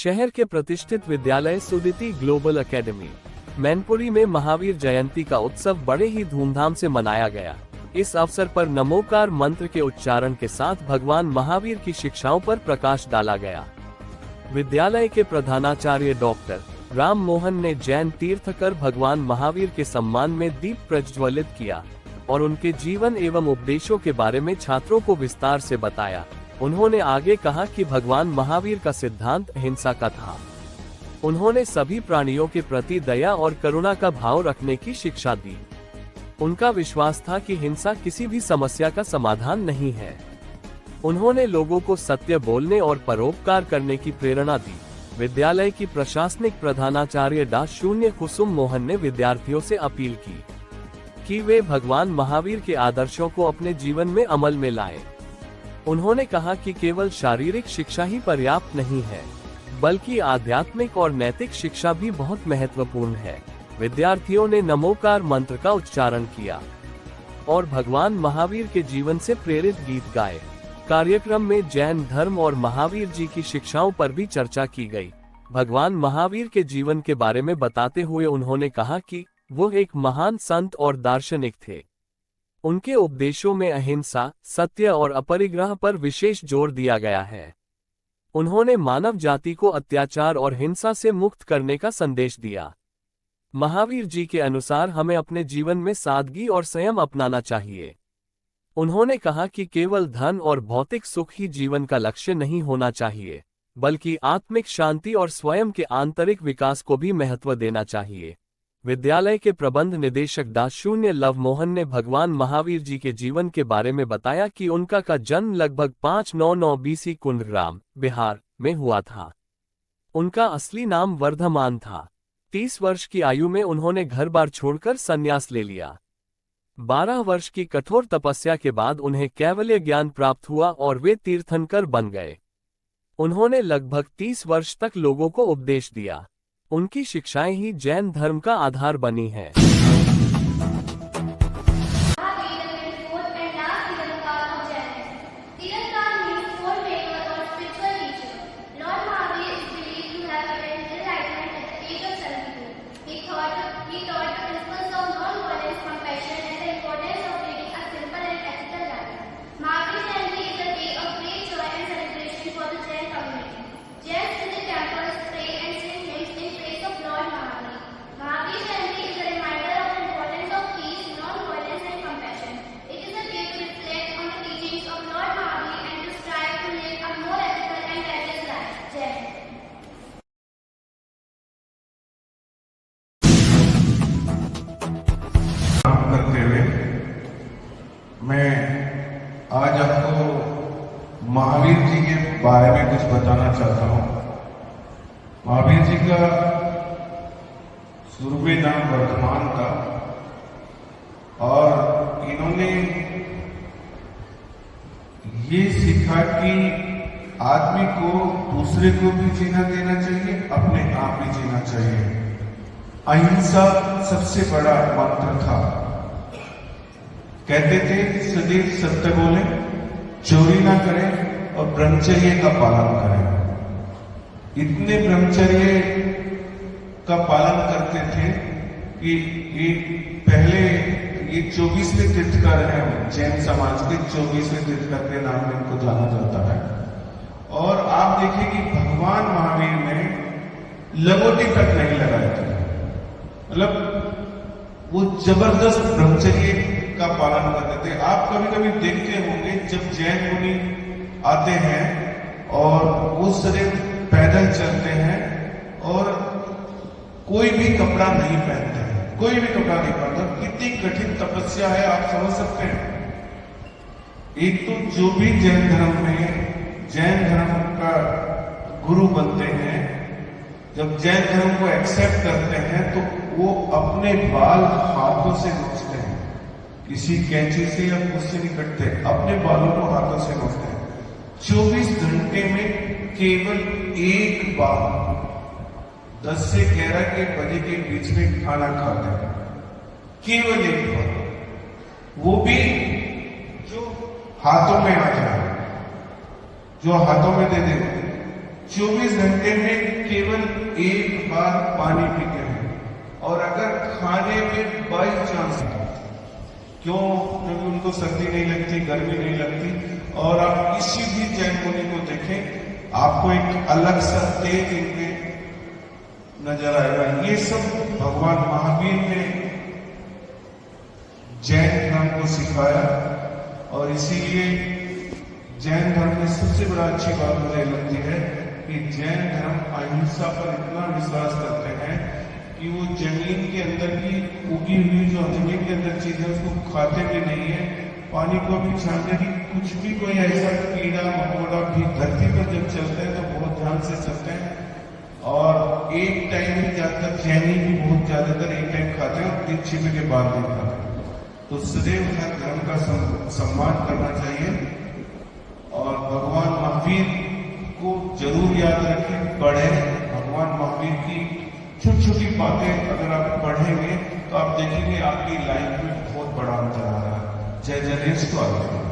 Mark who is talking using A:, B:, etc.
A: शहर के प्रतिष्ठित विद्यालय सुदिति ग्लोबल एकेडमी मैनपुरी में महावीर जयंती का उत्सव बड़े ही धूमधाम से मनाया गया। इस अवसर पर नमोकार मंत्र के उच्चारण के साथ भगवान महावीर की शिक्षाओं पर प्रकाश डाला गया। विद्यालय के प्रधानाचार्य डॉक्टर राम मोहन ने जैन तीर्थ कर भगवान महावीर के सम्मान में दीप प्रज्वलित किया और उनके जीवन एवं उपदेशों के बारे में छात्रों को विस्तार से बताया। उन्होंने आगे कहा कि भगवान महावीर का सिद्धांत अहिंसा का था। उन्होंने सभी प्राणियों के प्रति दया और करुणा का भाव रखने की शिक्षा दी। उनका विश्वास था कि हिंसा किसी भी समस्या का समाधान नहीं है। उन्होंने लोगों को सत्य बोलने और परोपकार करने की प्रेरणा दी। विद्यालय की प्रशासनिक प्रधानाचार्य डा. कुसुम मोहन ने विद्यार्थियों से अपील की कि वे भगवान महावीर के आदर्शों को अपने जीवन में अमल में लाएं। उन्होंने कहा कि केवल शारीरिक शिक्षा ही पर्याप्त नहीं है, बल्कि आध्यात्मिक और नैतिक शिक्षा भी बहुत महत्वपूर्ण है। विद्यार्थियों ने नमोकार मंत्र का उच्चारण किया और भगवान महावीर के जीवन से प्रेरित गीत गाए। कार्यक्रम में जैन धर्म और महावीर जी की शिक्षाओं पर भी चर्चा की गई। भगवान महावीर के जीवन के बारे में बताते हुए उन्होंने कहा कि वो एक महान संत और दार्शनिक थे। उनके उपदेशों में अहिंसा, सत्य और अपरिग्रह पर विशेष जोर दिया गया है। उन्होंने मानव जाति को अत्याचार और हिंसा से मुक्त करने का संदेश दिया। महावीर जी के अनुसार हमें अपने जीवन में सादगी और संयम अपनाना चाहिए। उन्होंने कहा कि केवल धन और भौतिक सुख ही जीवन का लक्ष्य नहीं होना चाहिए, बल्कि आत्मिक शांति और स्वयं के आंतरिक विकास को भी महत्व देना चाहिए। विद्यालय के प्रबंध निदेशक डा. लव मोहन ने भगवान महावीर जी के जीवन के बारे में बताया कि उनका का जन्म लगभग 599 BC कुंडग्राम, बिहार में हुआ था। उनका असली नाम वर्धमान था। 30 वर्ष की आयु में उन्होंने घर बार छोड़कर संन्यास ले लिया। 12 वर्ष की कठोर तपस्या के बाद उन्हें कैवल्य ज्ञान प्राप्त हुआ और वे तीर्थंकर बन गए। उन्होंने लगभग 30 वर्ष तक लोगों को उपदेश दिया। उनकी शिक्षाएं ही जैन धर्म का आधार बनी हैं।
B: करते हुए मैं आज आपको महावीर जी के बारे में कुछ बताना चाहता हूं। महावीर जी का शुरू नाम वर्धमान था और इन्होंने ये सीखा कि आदमी को दूसरे को भी जीना देना चाहिए, अपने आप भी जीना चाहिए। अहिंसा सबसे बड़ा मंत्र था। कहते थे सदैव सत्य बोले, चोरी ना करें और ब्रह्मचर्य का पालन करें। इतने ब्रह्मचर्य का पालन करते थे कि ये पहले ये 24वें तीर्थकर हैं, जैन समाज के 24वें तीर्थकर के नाम में इनको जाना जाता है। और आप देखिए कि भगवान महावीर ने लंगोटी तक नहीं लगाई थी। मतलब वो जबरदस्त ब्रह्मचर्य का पालन करते थे। आप कभी कभी देखते होंगे जब जैन मुनि आते हैं और वो सिर्फ पैदल चलते हैं और कोई भी कपड़ा नहीं पहनते हैं, कोई भी कपड़ा नहीं पहनता। कितनी कठिन तपस्या है, आप समझ सकते हैं। एक तो जो भी जैन धर्म में जैन धर्म का गुरु बनते हैं, जब जैन धर्म को एक्सेप्ट करते हैं तो वो अपने बाल हाथों से नोचते हैं। किसी कैंची से या उससे नहीं कटते, अपने बालों को हाथों से नोचते हैं। 24 घंटे में केवल एक बार 10 से 11 के बजे के बीच में खाना खाते हैं, केवल एक बार, वो भी जो हाथों में आ जाए, जो हाथों में दे दे। 24 घंटे में केवल एक बार पानी पीते हैं। और अगर खाने में बाई चांस, क्यों? क्योंकि उनको सर्दी नहीं लगती, गर्मी नहीं लगती, और आप किसी भी जैन मुनि को देखें, आपको एक अलग सा तेज इनके नजर आएगा। ये सब भगवान महावीर ने जैन धर्म को सिखाया, और इसीलिए जैन धर्म में सबसे बड़ा अच्छी बात मुझे लगती है कि जैन धर्म अहिंसा पर इतना विश्वास करते हैं कि वो जमीन के अंदर की उगी हुई जो जमीन के अंदर चीजें उसको खाते भी नहीं है। पानी को भी छानते कि कुछ भी कोई ऐसा कीड़ा मकोड़ा भी धरती पर जब चलते हैं तो बहुत ध्यान से चलते हैं, और एक टाइम ही ज्यादातर जैनी भी बहुत ज्यादातर एक टाइम खाते हैं और दिन छिपे के बाद नहीं खाते। तो सदैव हर धर्म का सम्मान करना चाहिए, और भगवान महावीर को जरूर याद रखें, पढ़ें। भगवान महावीर की छोटी छोटी बातें अगर आप पढ़ेंगे तो आप देखेंगे आपकी लाइफ में बहुत बड़ा अंतर आ रहा है। जय जनेश को आगे।